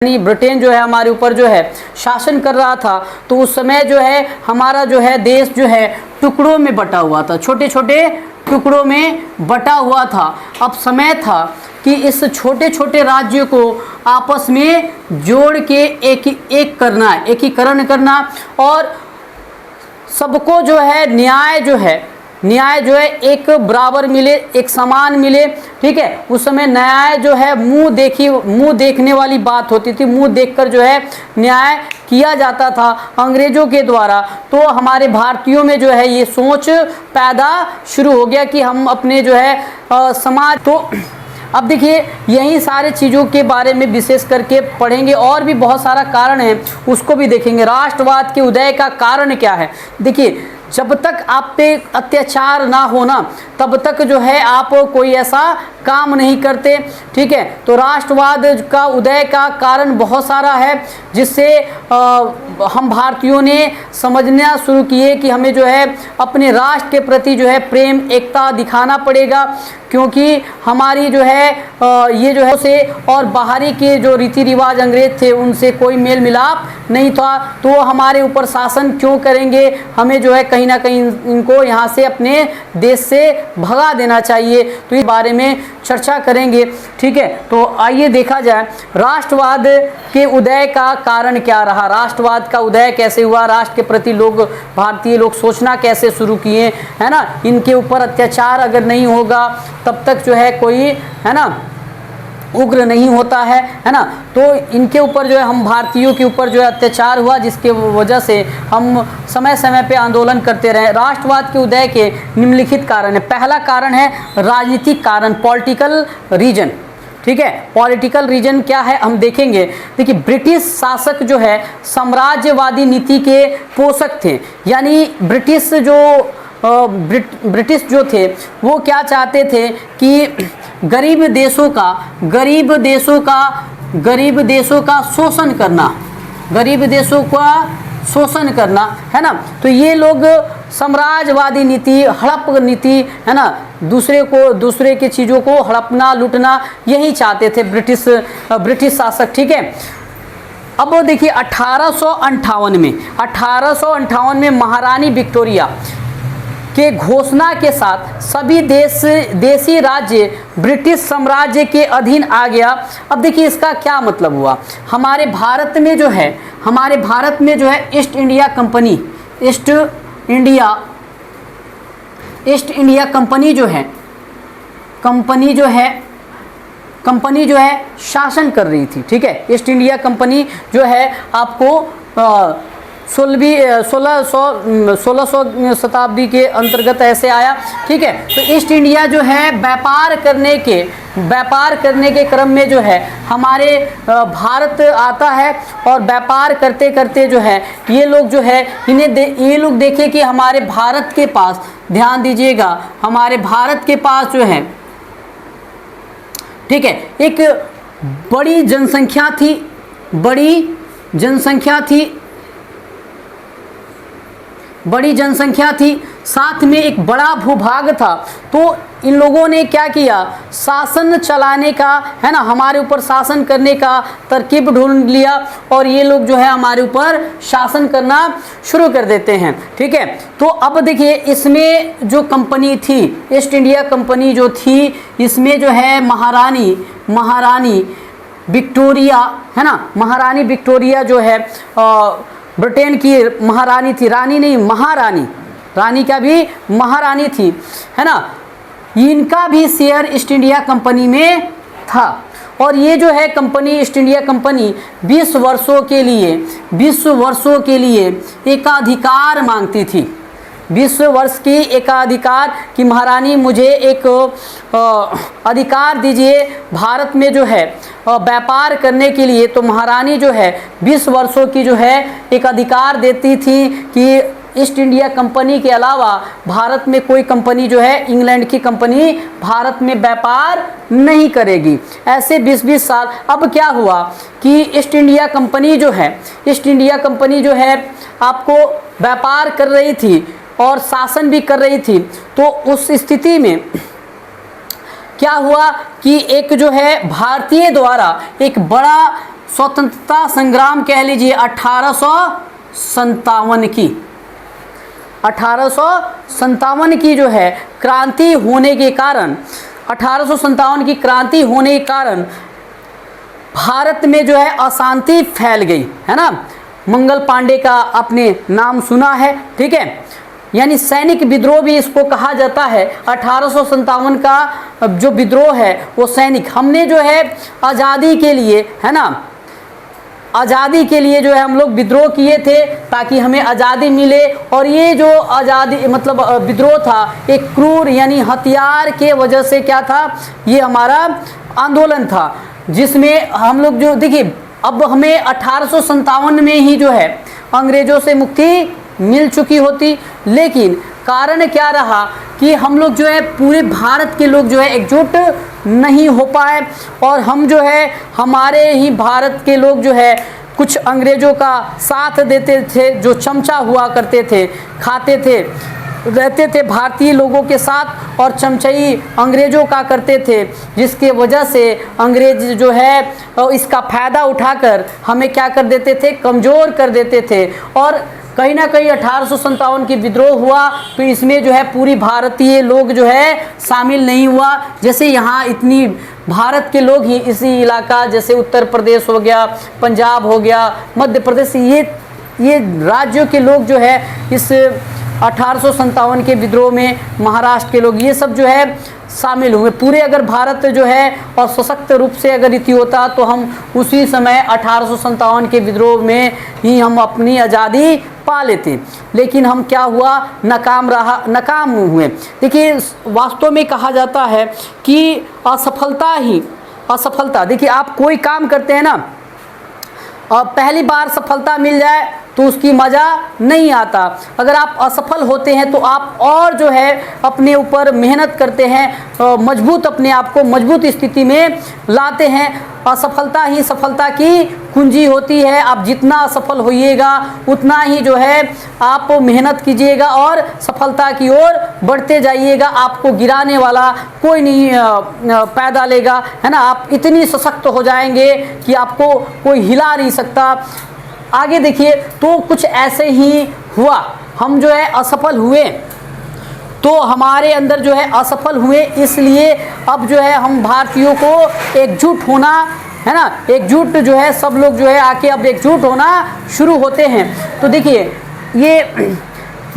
Britain जो है हमारे ऊपर जो है शासन कर रहा था, तो उस समय जो है हमारा जो है देश जो है टुकड़ों में बटा हुआ था, छोटे छोटे टुकड़ों में बटा हुआ था। अब समय था कि इस छोटे छोटे राज्यों को आपस में जोड़ के एकीकरण करना और सबको जो है न्याय जो है एक बराबर मिले, एक समान मिले। ठीक है, उस समय न्याय जो है मुंह देखने वाली बात होती थी, मुंह देखकर जो है न्याय किया जाता था अंग्रेजों के द्वारा। तो हमारे भारतीयों में जो है ये सोच पैदा शुरू हो गया कि हम अपने जो है समाज। तो अब देखिए यही सारे चीज़ों के बारे में विशेष करके पढ़ेंगे, और भी बहुत सारा कारण है उसको भी देखेंगे। राष्ट्रवाद के उदय का कारण क्या है? देखिए, जब तक आप पे अत्याचार ना होना तब तक जो है आप कोई ऐसा काम नहीं करते। ठीक है, तो राष्ट्रवाद का उदय का कारण बहुत सारा है, जिससे हम भारतीयों ने समझना शुरू किए कि हमें जो है अपने राष्ट्र के प्रति जो है प्रेम एकता दिखाना पड़ेगा, क्योंकि हमारी जो है ये जो है से और बाहरी के जो रीति रिवाज अंग्रेज थे उनसे कोई मेल मिलाप नहीं था। तो हमारे ऊपर शासन क्यों करेंगे, हमें जो है कहीं ना कहीं इनको यहाँ से अपने देश से भगा देना चाहिए। तो इस बारे में चर्चा करेंगे। ठीक है, तो आइए देखा जाए राष्ट्रवाद के उदय का कारण क्या रहा, राष्ट्रवाद का उदय कैसे हुआ, राष्ट्र के प्रति भारतीय लोग सोचना कैसे शुरू किए, है ना। इनके ऊपर अत्याचार अगर नहीं होगा तब तक जो है कोई, है ना, उग्र नहीं होता है ना। तो इनके ऊपर जो है हम भारतीयों के ऊपर जो है अत्याचार हुआ, जिसके वजह से हम समय समय पे आंदोलन करते रहे। राष्ट्रवाद के उदय के निम्नलिखित कारण है। पहला कारण है राजनीतिक कारण, पॉलिटिकल रीजन। ठीक है, पॉलिटिकल रीजन क्या है हम देखेंगे। देखिए, ब्रिटिश शासक जो है साम्राज्यवादी नीति के पोषक थे, यानी ब्रिटिश जो थे वो क्या चाहते थे कि गरीब देशों का शोषण करना, है ना। तो ये लोग साम्राज्यवादी नीति, हड़प नीति, है ना, दूसरे के चीज़ों को हड़पना लूटना यही चाहते थे ब्रिटिश शासक। ठीक है, अब देखिए 1858 में महारानी विक्टोरिया के घोषणा के साथ सभी देशी राज्य ब्रिटिश साम्राज्य के अधीन आ गया। अब देखिए इसका क्या मतलब हुआ। हमारे भारत में जो है ईस्ट इंडिया कंपनी जो है शासन कर रही थी। ठीक है, ईस्ट इंडिया कंपनी जो है आपको 1600 शताब्दी के अंतर्गत ऐसे आया। ठीक है, तो ईस्ट इंडिया जो है व्यापार करने के क्रम में जो है हमारे भारत आता है, और व्यापार करते करते जो है ये लोग जो है ये लोग देखे कि हमारे भारत के पास, ध्यान दीजिएगा, हमारे भारत के पास जो है, ठीक है, एक बड़ी जनसंख्या थी, साथ में एक बड़ा भूभाग था। तो इन लोगों ने क्या किया, शासन चलाने का, है ना, हमारे ऊपर शासन करने का तरकीब ढूंढ लिया, और ये लोग जो है हमारे ऊपर शासन करना शुरू कर देते हैं। ठीक है, तो अब देखिए इसमें जो कंपनी थी, ईस्ट इंडिया कंपनी जो थी, इसमें जो है महारानी विक्टोरिया, है ना, महारानी विक्टोरिया जो है ब्रिटेन की महारानी थी, रानी नहीं, रानी का भी महारानी थी, है ना। इनका भी शेयर ईस्ट इंडिया कंपनी में था, और ये जो है कंपनी, ईस्ट इंडिया कंपनी 20 वर्षों के लिए एकाधिकार मांगती थी। 20 वर्ष की एकाधिकार कि महारानी मुझे एक अधिकार दीजिए भारत में जो है व्यापार करने के लिए। तो महारानी जो है 20 वर्षों की जो है एक अधिकार देती थी कि ईस्ट इंडिया कंपनी के अलावा भारत में कोई कंपनी जो है, इंग्लैंड की कंपनी, भारत में व्यापार नहीं करेगी। ऐसे 20-20 साल। अब क्या हुआ कि ईस्ट इंडिया कंपनी जो है आपको व्यापार कर रही थी और शासन भी कर रही थी। तो उस स्थिति में क्या हुआ कि एक जो है भारतीय द्वारा एक बड़ा स्वतंत्रता संग्राम कह लीजिए 1857 की, 1857 की जो है क्रांति होने के कारण, 1857 की क्रांति होने के कारण भारत में जो है अशांति फैल गई, है ना। मंगल पांडे का आपने नाम सुना है, ठीक है, यानी सैनिक विद्रोह भी इसको कहा जाता है। 1857 का जो विद्रोह है वो सैनिक, हमने जो है आज़ादी के लिए, है ना, आज़ादी के लिए जो है हम लोग विद्रोह किए थे ताकि हमें आज़ादी मिले। और ये जो आज़ादी मतलब विद्रोह था एक क्रूर यानी हथियार के वजह से क्या था, ये हमारा आंदोलन था जिसमें हम लोग जो देखिए अब हमें 1857 में ही जो है अंग्रेज़ों से मुक्ति मिल चुकी होती, लेकिन कारण क्या रहा कि हम लोग जो है पूरे भारत के लोग जो है एकजुट नहीं हो पाए और हम जो है हमारे ही भारत के लोग जो है कुछ अंग्रेज़ों का साथ देते थे, जो चमचा हुआ करते थे, खाते थे, रहते थे भारतीय लोगों के साथ और चमचाई अंग्रेज़ों का करते थे, जिसके वजह से अंग्रेज जो है इसका फ़ायदा उठाकर हमें क्या कर देते थे, कमज़ोर कर देते थे। और कहीं ना कहीं 1857 की विद्रोह हुआ तो इसमें जो है पूरी भारतीय लोग जो है शामिल नहीं हुआ। जैसे यहाँ इतनी भारत के लोग ही इसी इलाका जैसे उत्तर प्रदेश हो गया, पंजाब हो गया, मध्य प्रदेश, ये राज्यों के लोग जो है इस 1857 के विद्रोह में, महाराष्ट्र के लोग, ये सब जो है शामिल हुए। पूरे अगर भारत जो है और सशक्त रूप से अगर इति होता तो हम उसी समय 1857 के विद्रोह में ही हम अपनी आज़ादी पा लेते, लेकिन हम क्या हुआ, नाकाम हुए। देखिए वास्तव में कहा जाता है कि असफलता, देखिए आप कोई काम करते हैं ना और पहली बार सफलता मिल जाए तो उसकी मज़ा नहीं आता। अगर आप असफल होते हैं तो आप और जो है अपने ऊपर मेहनत करते हैं, मजबूत अपने आप को मजबूत स्थिति में लाते हैं। असफलता ही सफलता की कुंजी होती है। आप जितना असफल होइएगा उतना ही जो है आप मेहनत कीजिएगा और सफलता की ओर बढ़ते जाइएगा। आपको गिराने वाला कोई नहीं पैदा लेगा, है ना। आप इतनी सशक्त हो जाएंगे कि आपको कोई हिला नहीं सकता। आगे देखिए तो कुछ ऐसे ही हुआ, हम जो है असफल हुए तो हमारे अंदर जो है असफल हुए, इसलिए अब जो है हम भारतीयों को एकजुट होना, है ना, एकजुट जो है सब लोग जो है आके अब एकजुट होना शुरू होते हैं। तो देखिए ये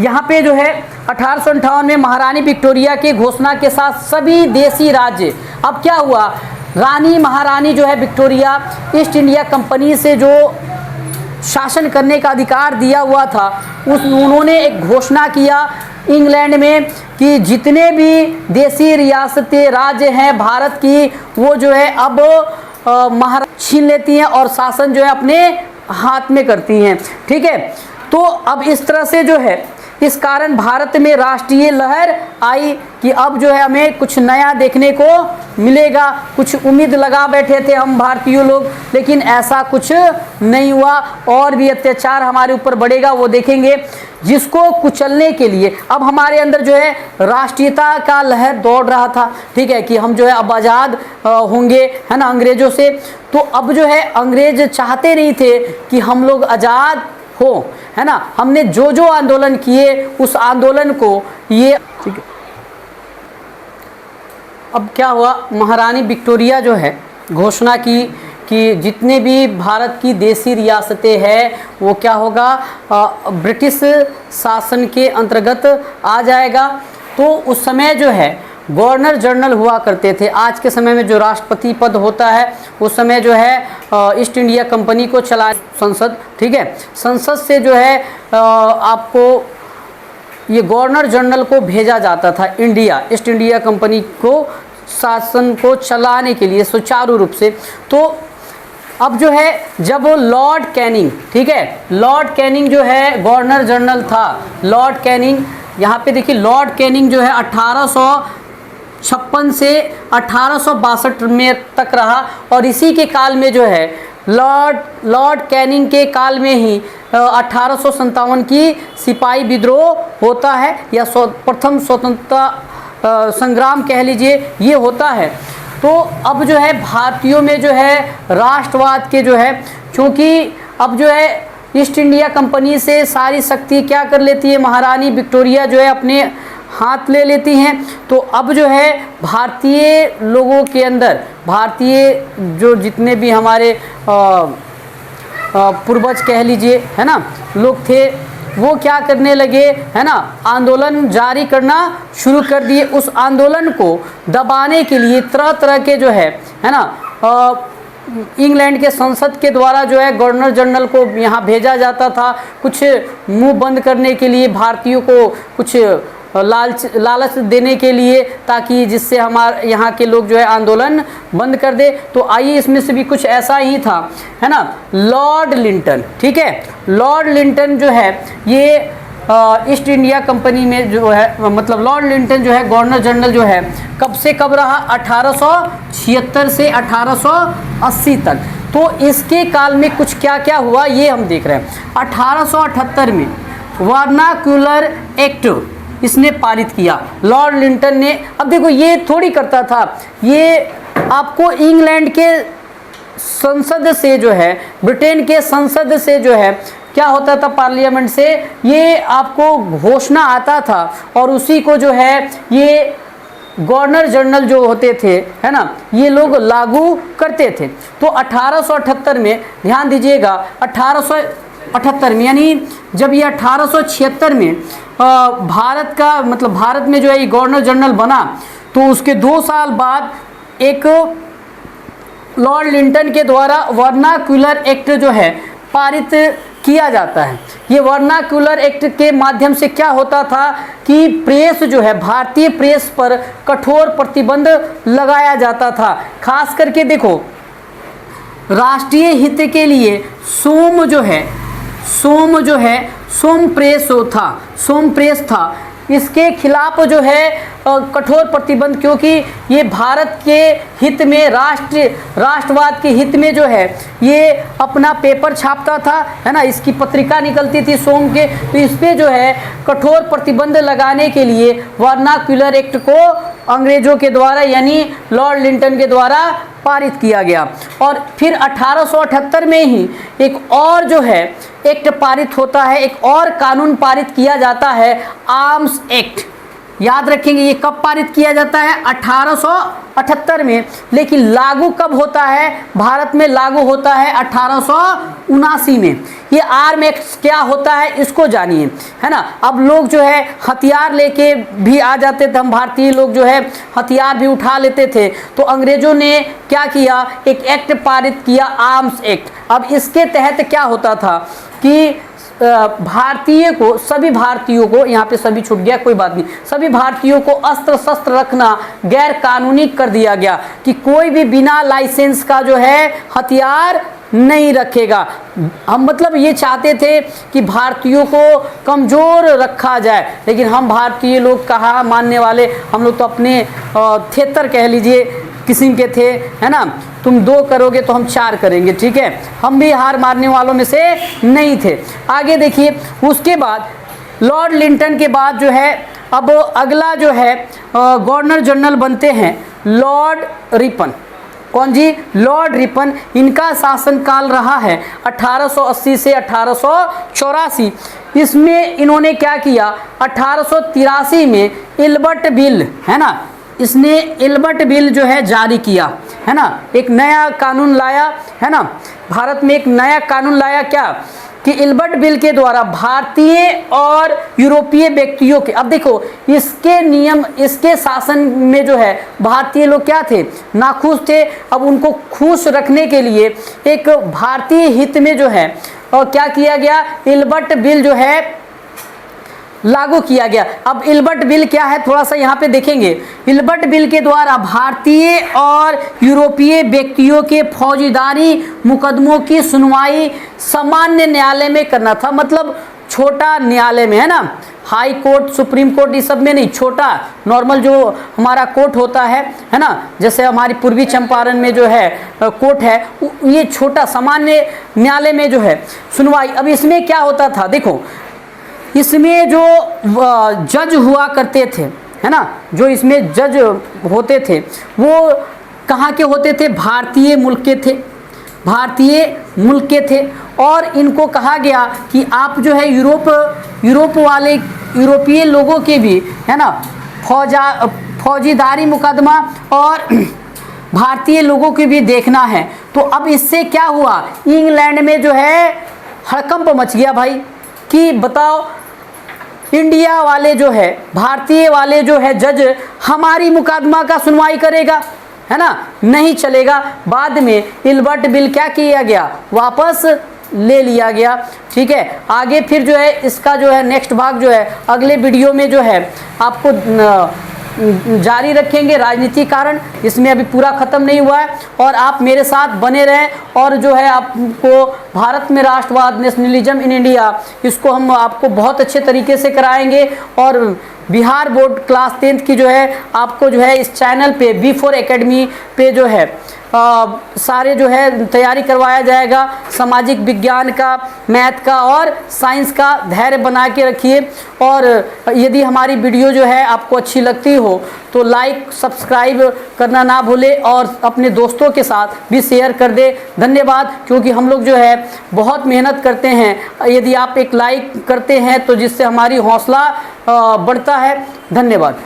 यहाँ पे जो है 1858 में महारानी विक्टोरिया की घोषणा के साथ सभी देसी राज्य, अब क्या हुआ, रानी महारानी जो है विक्टोरिया ईस्ट इंडिया कंपनी से जो शासन करने का अधिकार दिया हुआ था, उन्होंने एक घोषणा किया इंग्लैंड में कि जितने भी देसी रियासतें राज्य हैं भारत की, वो जो है अब महाराज छीन लेती हैं और शासन जो है अपने हाथ में करती हैं, ठीक है। तो अब इस तरह से जो है इस कारण भारत में राष्ट्रीय लहर आई कि अब जो है हमें कुछ नया देखने को मिलेगा। कुछ उम्मीद लगा बैठे थे हम भारतीय लोग, लेकिन ऐसा कुछ नहीं हुआ। और भी अत्याचार हमारे ऊपर बढ़ेगा, वो देखेंगे। जिसको कुचलने के लिए अब हमारे अंदर जो है राष्ट्रीयता का लहर दौड़ रहा था, ठीक है, कि हम जो है अब आज़ाद होंगे, है ना, अंग्रेज़ों से। तो अब जो है अंग्रेज चाहते नहीं थे कि हम लोग आज़ाद हो, है ना। हमने जो जो आंदोलन किए उस आंदोलन को ये, ठीक है। अब क्या हुआ, महारानी विक्टोरिया जो है घोषणा की कि जितने भी भारत की देसी रियासतें हैं वो क्या होगा, ब्रिटिश शासन के अंतर्गत आ जाएगा। तो उस समय जो है गवर्नर जनरल हुआ करते थे। आज के समय में जो राष्ट्रपति पद होता है उस समय जो है ईस्ट इंडिया कंपनी को चला संसद, ठीक है। संसद से जो है आपको ये गवर्नर जनरल को भेजा जाता था इंडिया, ईस्ट इंडिया कंपनी को शासन को चलाने के लिए सुचारू रूप से। तो अब जो है जब लॉर्ड कैनिंग, ठीक है, लॉर्ड कैनिंग जो है गवर्नर जनरल था, लॉर्ड कैनिंग, यहाँ पे देखिए लॉर्ड कैनिंग जो है 1856 से 1862 में तक रहा। और इसी के काल में जो है लॉर्ड कैनिंग के काल में ही 1857 की सिपाही विद्रोह होता है, या प्रथम स्वतंत्रता संग्राम कह लीजिए, ये होता है। तो अब जो है भारतीयों में जो है राष्ट्रवाद के जो है, क्योंकि अब जो है ईस्ट इंडिया कंपनी से सारी शक्ति क्या कर लेती है, महारानी विक्टोरिया जो है अपने हाथ ले लेती हैं। तो अब जो है भारतीय लोगों के अंदर, भारतीय जो जितने भी हमारे पूर्वज कह लीजिए, है ना, लोग थे, वो क्या करने लगे, है ना, आंदोलन जारी करना शुरू कर दिए। उस आंदोलन को दबाने के लिए तरह तरह के जो है ना, इंग्लैंड के संसद के द्वारा जो है गवर्नर जनरल को यहाँ भेजा जाता था, कुछ मुंह बंद करने के लिए, भारतीयों को कुछ लालच देने के लिए, ताकि जिससे हमारे यहाँ के लोग जो है आंदोलन बंद कर दे। तो आइए इसमें से भी कुछ ऐसा ही था, है ना। लॉर्ड लिंटन, ठीक है, लॉर्ड लिंटन जो है ये ईस्ट इंडिया कंपनी में जो है, मतलब लॉर्ड लिंटन जो है गवर्नर जनरल जो है कब से कब रहा, 1876 से 1880 तक। तो इसके काल में कुछ क्या क्या हुआ ये हम देख रहे हैं। 1878 में वर्नाक्यूलर एक्ट इसने पारित किया, लॉर्ड लिंटन ने। अब देखो ये थोड़ी करता था, ये आपको इंग्लैंड के संसद से जो है, ब्रिटेन के संसद से जो है क्या होता था, पार्लियामेंट से ये आपको घोषणा आता था, और उसी को जो है ये गवर्नर जनरल जो होते थे, है ना, ये लोग लागू करते थे। तो 1878 में ध्यान दीजिएगा, 1878 में, यानी जब ये 1876 में भारत का, मतलब भारत में जो है ये गवर्नर जनरल बना, तो उसके 2 साल बाद एक लॉर्ड लिंटन के द्वारा वर्नाक्यूलर एक्ट जो है पारित किया जाता है। ये वर्नाक्यूलर एक्ट के माध्यम से क्या होता था कि प्रेस जो है, भारतीय प्रेस पर कठोर प्रतिबंध लगाया जाता था। खास करके देखो, राष्ट्रीय हित के लिए सोम प्रेस था, इसके खिलाफ जो है कठोर प्रतिबंध, क्योंकि ये भारत के हित में, राष्ट्रवाद के हित में जो है ये अपना पेपर छापता था, है ना, इसकी पत्रिका निकलती थी सोम के। तो इस पे जो है कठोर प्रतिबंध लगाने के लिए वर्नाक्यूलर एक्ट को अंग्रेजों के द्वारा, यानी लॉर्ड लिंटन के द्वारा पारित किया गया। और फिर 1878 में ही एक और जो है एक्ट पारित होता है, एक और कानून पारित किया जाता है, आर्म्स एक्ट। याद रखेंगे ये कब पारित किया जाता है, 1878 में, लेकिन लागू कब होता है, भारत में लागू होता है 1879 में। ये आर्म एक्ट क्या होता है इसको जानिए, है ना। अब लोग जो है हथियार लेके भी आ जाते थे, हम भारतीय लोग जो है हथियार भी उठा लेते थे। तो अंग्रेजों ने क्या किया, एक एक्ट पारित किया, आर्म्स एक्ट। अब इसके तहत क्या होता था कि भारतीय को, सभी भारतीयों को, यहाँ पे सभी छूट गया, कोई बात नहीं, सभी भारतीयों को अस्त्र शस्त्र रखना गैर कानूनी कर दिया गया, कि कोई भी बिना लाइसेंस का जो है हथियार नहीं रखेगा। हम मतलब ये चाहते थे कि भारतीयों को कमज़ोर रखा जाए, लेकिन हम भारतीय लोग कहाँ मानने वाले, हम लोग तो अपने थेतर कह लीजिए किस्म के थे, है ना। तुम 2 करोगे तो हम 4 करेंगे, ठीक है, हम भी हार मारने वालों में से नहीं थे। आगे देखिए, उसके बाद लॉर्ड लिंटन के बाद जो है अब अगला जो है गवर्नर जनरल बनते हैं लॉर्ड रिपन। कौन जी, लॉर्ड रिपन। इनका शासनकाल रहा है 1880 से 1884। इसमें इन्होंने क्या किया, 1883 में इल्बर्ट बिल, है ना, इसने इल्बर्ट बिल जो है जारी किया, है ना, एक नया कानून लाया, है ना, भारत में एक नया कानून लाया, क्या कि इल्बर्ट बिल के द्वारा भारतीय और यूरोपीय व्यक्तियों के, अब देखो इसके नियम, इसके शासन में जो है भारतीय लोग क्या थे, नाखुश थे। अब उनको खुश रखने के लिए एक भारतीय हित में जो है और क्या किया गया, इल्बर्ट बिल जो है लागू किया गया। अब इल्बर्ट बिल क्या है, थोड़ा सा यहाँ पे देखेंगे। इल्बर्ट बिल के द्वारा भारतीय और यूरोपीय व्यक्तियों के फौजदारी मुकदमों की सुनवाई सामान्य न्यायालय में करना था, मतलब छोटा न्यायालय में, है ना, हाई कोर्ट, सुप्रीम कोर्ट, इस सब में नहीं, छोटा नॉर्मल जो हमारा कोर्ट होता है ना, जैसे हमारी पूर्वी चंपारण में जो है कोर्ट है, ये छोटा सामान्य न्यायालय में जो है सुनवाई। अब इसमें क्या होता था, देखो इसमें जो जज हुआ करते थे, है ना, जो इसमें जज होते थे वो कहाँ के होते थे? भारतीय मुल्क के थे, भारतीय मुल्क के थे। और इनको कहा गया कि आप जो है यूरोप वाले यूरोपीय लोगों के भी, है ना, फौजीदारी मुकदमा और भारतीय लोगों की भी देखना है। तो अब इससे क्या हुआ, इंग्लैंड में जो है हड़कंप मच गया भाई कि बताओ इंडिया वाले जो है, भारतीय वाले जो है जज हमारी मुकदमा का सुनवाई करेगा, है ना, नहीं चलेगा। बाद में इल्बर्ट बिल क्या किया गया, वापस ले लिया गया। ठीक है, आगे फिर जो है इसका जो है नेक्स्ट भाग जो है अगले वीडियो में जो है आपको जारी रखेंगे, राजनीतिक कारण इसमें अभी पूरा ख़त्म नहीं हुआ है। और आप मेरे साथ बने रहें और जो है आपको भारत में राष्ट्रवाद, नेशनलिज्म इन इंडिया, इसको हम आपको बहुत अच्छे तरीके से कराएंगे। और बिहार बोर्ड क्लास 10th की जो है आपको जो है इस चैनल पे B4 एकेडमी पे जो है सारे जो है तैयारी करवाया जाएगा, सामाजिक विज्ञान का, मैथ का और साइंस का। धैर्य बना के रखिए। और यदि हमारी वीडियो जो है आपको अच्छी लगती हो तो लाइक सब्सक्राइब करना ना भूले और अपने दोस्तों के साथ भी शेयर कर दे। धन्यवाद, क्योंकि हम लोग जो है बहुत मेहनत करते हैं। यदि आप एक लाइक करते हैं तो जिससे हमारी हौसला बढ़ता है। धन्यवाद।